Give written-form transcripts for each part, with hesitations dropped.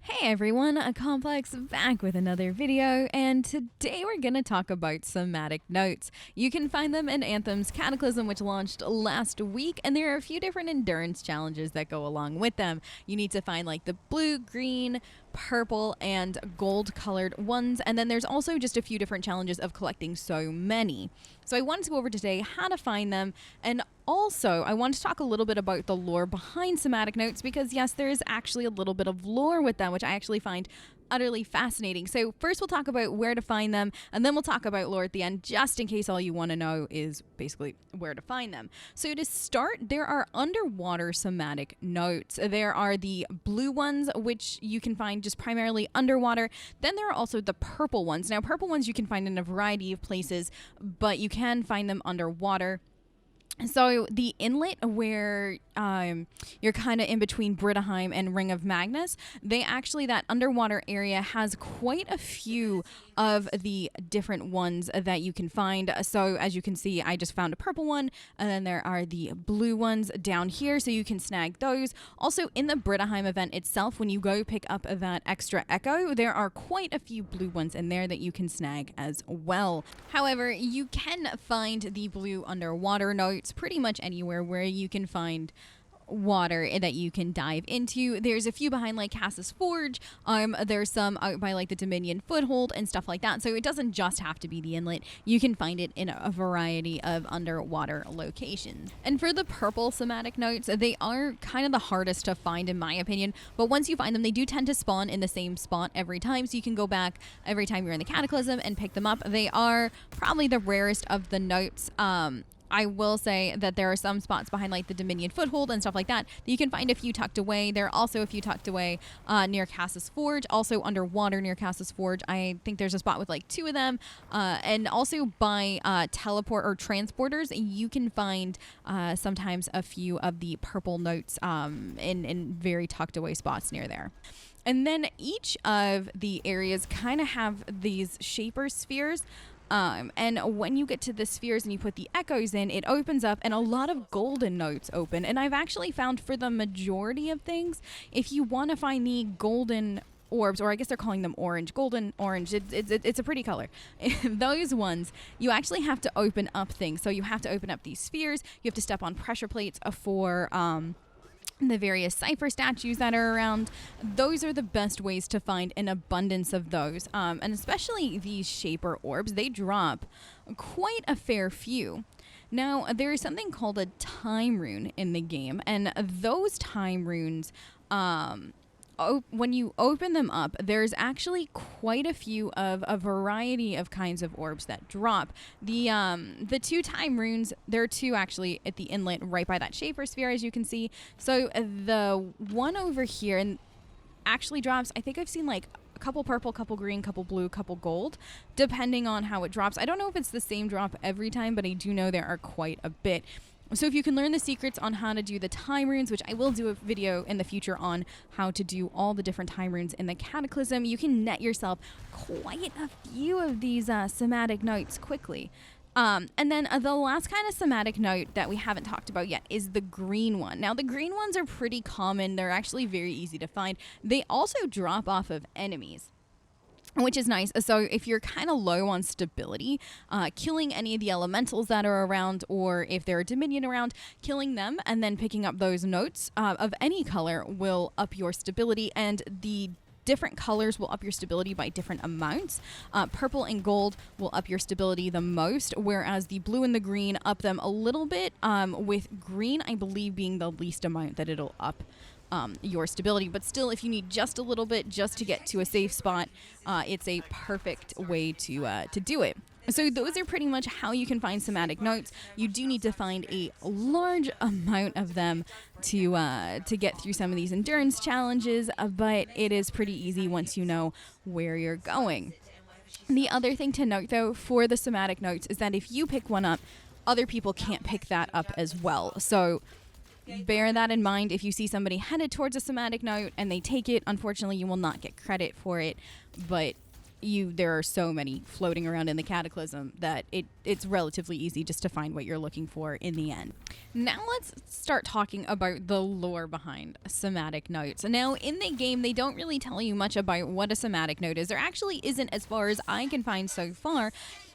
Hey everyone, A Complex back with another video, and today we're gonna talk about somatic notes. You can find them in Anthem's Cataclysm, which launched last week, and there are a few different endurance challenges that go along with them. You need to find like the blue, green, purple, and gold colored ones, and then there's also just a few different challenges of collecting so many. So I wanted to go over today how to find them, and also I want to talk a little bit about the lore behind somatic notes, because yes, there is actually a little bit of lore with them, which I actually find utterly fascinating. So first we'll talk about where to find them, and then we'll talk about lore at the end, just in case all you want to know is basically where to find them. So to start, there are underwater somatic notes. There are the blue ones, which you can find just primarily underwater. Then there are also the purple ones. Now purple ones you can find in a variety of places, but you can find them underwater. So the inlet where you're kind of in between Brittaheim and Ring of Magnus, that underwater area has quite a few of the different ones that you can find. So as you can see, I just found a purple one, and then there are the blue ones down here, so you can snag those. Also in the Brittaheim event itself, when you go pick up that extra echo, there are quite a few blue ones in there that you can snag as well. However, you can find the blue underwater notes pretty much anywhere where you can find water that you can dive into. There's a few behind like Cass's Forge. There's some out by like the Dominion Foothold and stuff like that. So it doesn't just have to be the inlet. You can find it in a variety of underwater locations. And for the purple somatic notes, they are kind of the hardest to find in my opinion. But once you find them, they do tend to spawn in the same spot every time. So you can go back every time you're in the Cataclysm and pick them up. They are probably the rarest of the notes. I will say that there are some spots behind like the Dominion Foothold and stuff like that you can find a few tucked away. There are also a few tucked away near Cass's Forge, also underwater near Cass's Forge. I think there's a spot with like 2 of them. And also by teleport or transporters, you can find sometimes a few of the purple notes in very tucked away spots near there. And then each of the areas kind of have these shaper spheres. And when you get to the spheres and you put the echoes in, it opens up and a lot of golden notes open. And I've actually found for the majority of things, if you want to find the golden orbs, or I guess they're calling them orange, golden orange, it's a pretty color. Those ones, you actually have to open up things. So you have to open up these spheres. You have to step on pressure plates for the various cipher statues that are around. Those are the best ways to find an abundance of those, and especially these shaper orbs. They drop quite a fair few. Now there is something called a time rune in the game, and those time runes, when you open them up, there's actually quite a few of a variety of kinds of orbs that drop. The 2 time runes, there are 2 actually at the inlet right by that shaper sphere, as you can see. So the one over here and actually drops, I think I've seen like a couple purple, couple green, couple blue, couple gold, depending on how it drops. I don't know if it's the same drop every time, but I do know there are quite a bit. So if you can learn the secrets on how to do the time runes, which I will do a video in the future on how to do all the different time runes in the Cataclysm, you can net yourself quite a few of these somatic notes quickly. And then the last kind of somatic note that we haven't talked about yet is the green one. Now the green ones are pretty common. They're actually very easy to find. They also drop off of enemies, which is nice. So if you're kind of low on stability, killing any of the elementals that are around, or if there are Dominion around, killing them and then picking up those notes of any color will up your stability, and the different colors will up your stability by different amounts. Purple and gold will up your stability the most, whereas the blue and the green up them a little bit, with green, I believe, being the least amount that it'll up your stability. But still, if you need just a little bit just to get to a safe spot, it's a perfect way to do it. So those are pretty much how you can find somatic notes. You do need to find a large amount of them to get through some of these endurance challenges, but it is pretty easy once you know where you're going. The other thing to note though for the somatic notes is that if you pick one up, other people can't pick that up as well. So bear that in mind. If you see somebody headed towards a somatic note and they take it, unfortunately you will not get credit for it, but there are so many floating around in the Cataclysm that it's relatively easy just to find what you're looking for in the end. Now let's start talking about the lore behind somatic notes. Now in the game, they don't really tell you much about what a somatic note is. There actually isn't, as far as I can find so far,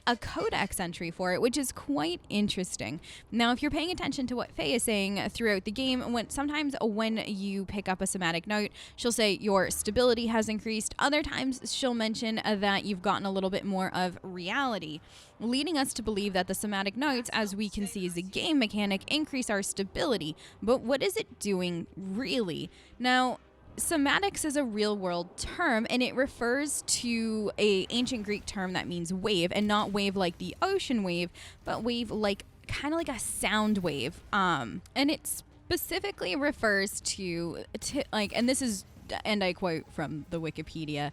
a codex entry for it, which is quite interesting. Now, if you're paying attention to what Heyy is saying throughout the game, sometimes when you pick up a somatic note, she'll say your stability has increased. Other times she'll mention that you've gotten a little bit more of reality, leading us to believe that the somatic notes, as we can see as a game mechanic, increase our stability. But what is it doing really? Now, somatics is a real-world term, and it refers to an ancient Greek term that means wave, and not wave like the ocean wave, but wave like kind of like a sound wave. And it specifically refers to like, and this is, and I quote from the Wikipedia,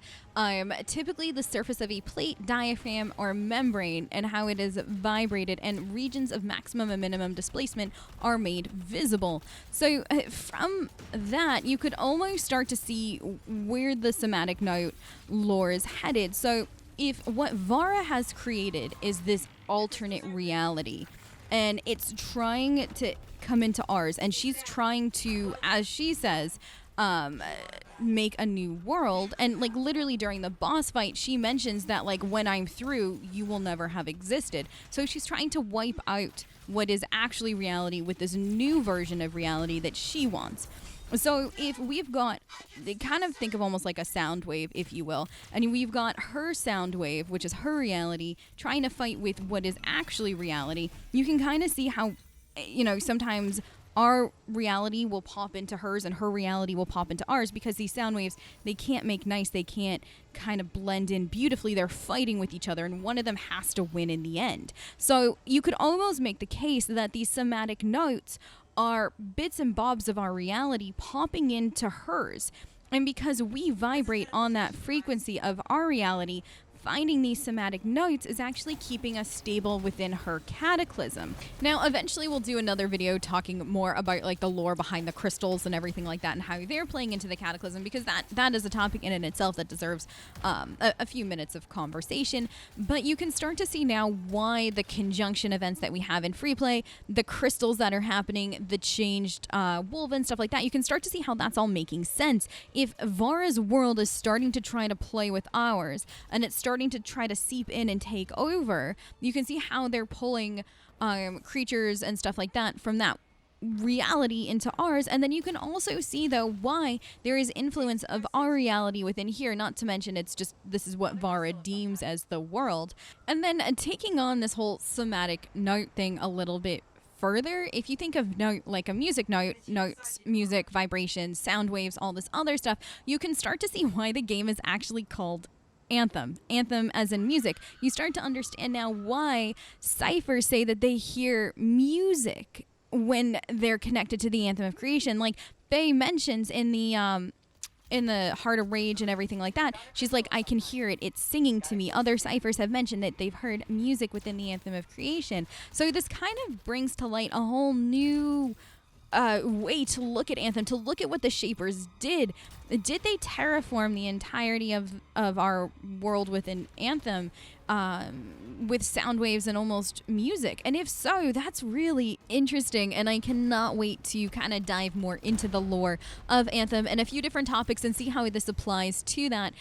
typically the surface of a plate, diaphragm, or membrane, and how it is vibrated, and regions of maximum and minimum displacement are made visible. So from that, you could almost start to see where the somatic note lore is headed. So if what Vara has created is this alternate reality, and it's trying to come into ours, and she's trying to, as she says, make a new world, and like literally during the boss fight she mentions that like when I'm through you will never have existed. So she's trying to wipe out what is actually reality with this new version of reality that she wants. So if we've got, they kind of think of almost like a sound wave, if you will, and we've got her sound wave, which is her reality, trying to fight with what is actually reality, you can kind of see how, you know, sometimes our reality will pop into hers and her reality will pop into ours, because these sound waves, they can't make nice, they can't kind of blend in beautifully, they're fighting with each other, and one of them has to win in the end. So you could almost make the case that these somatic notes are bits and bobs of our reality popping into hers. And because we vibrate on that frequency of our reality, finding these somatic notes is actually keeping us stable within her cataclysm. Now, eventually we'll do another video talking more about like the lore behind the crystals and everything like that, and how they're playing into the cataclysm, because that is a topic in and itself that deserves a few minutes of conversation. But you can start to see now why the conjunction events that we have in free play, the crystals that are happening, the changed wolf and stuff like that, you can start to see how that's all making sense. If Vara's world is starting to try to play with ours, and it's starting to try to seep in and take over, you can see how they're pulling creatures and stuff like that from that reality into ours. And then you can also see though why there is influence of our reality within here, not to mention it's just, this is what Vara deems as the world. And then taking on this whole somatic note thing a little bit further, if you think of note like a music note, notes, music, vibrations, sound waves, all this other stuff, you can start to see why the game is actually called Anthem. Anthem as in music. You start to understand now why ciphers say that they hear music when they're connected to the Anthem of Creation. Like Faye mentions in the Heart of Rage and everything like that, she's like, I can hear it, it's singing to me. Other ciphers have mentioned that they've heard music within the Anthem of Creation. So this kind of brings to light a whole new way to look at Anthem, to look at what the Shapers did. Did they terraform the entirety of our world within Anthem with sound waves and almost music? And if so, that's really interesting, and I cannot wait to kind of dive more into the lore of Anthem and a few different topics and see how this applies to that,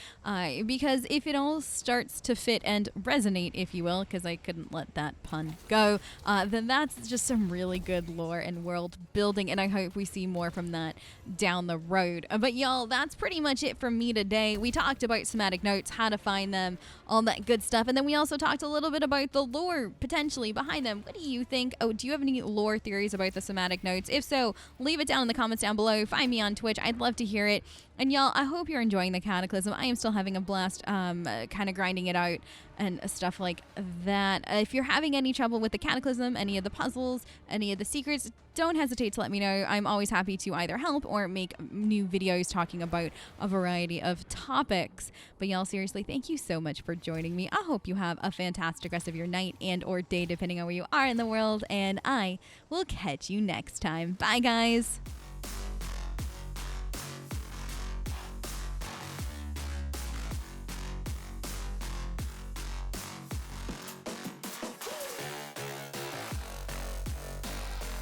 because if it all starts to fit and resonate, if you will, because I couldn't let that pun go, then that's just some really good lore and world building, and I hope we see more from that down the road. But y'all, that's pretty much it from me today. We talked about somatic notes, how to find them, all that good stuff, and then we also talked a little bit about the lore potentially behind them. What do you think? Oh, do you have any lore theories about the somatic notes? If so, leave it down in the comments down below. Find me on Twitch. I'd love to hear it. And y'all, I hope you're enjoying the Cataclysm. I am still having a blast kind of grinding it out and stuff like that. If you're having any trouble with the Cataclysm, any of the puzzles, any of the secrets, don't hesitate to let me know. I'm always happy to either help or make new videos talking about a variety of topics. But y'all, seriously, thank you so much for joining me. I hope you have a fantastic rest of your night and or day, depending on where you are in the world, and I will catch you next time. Bye, guys.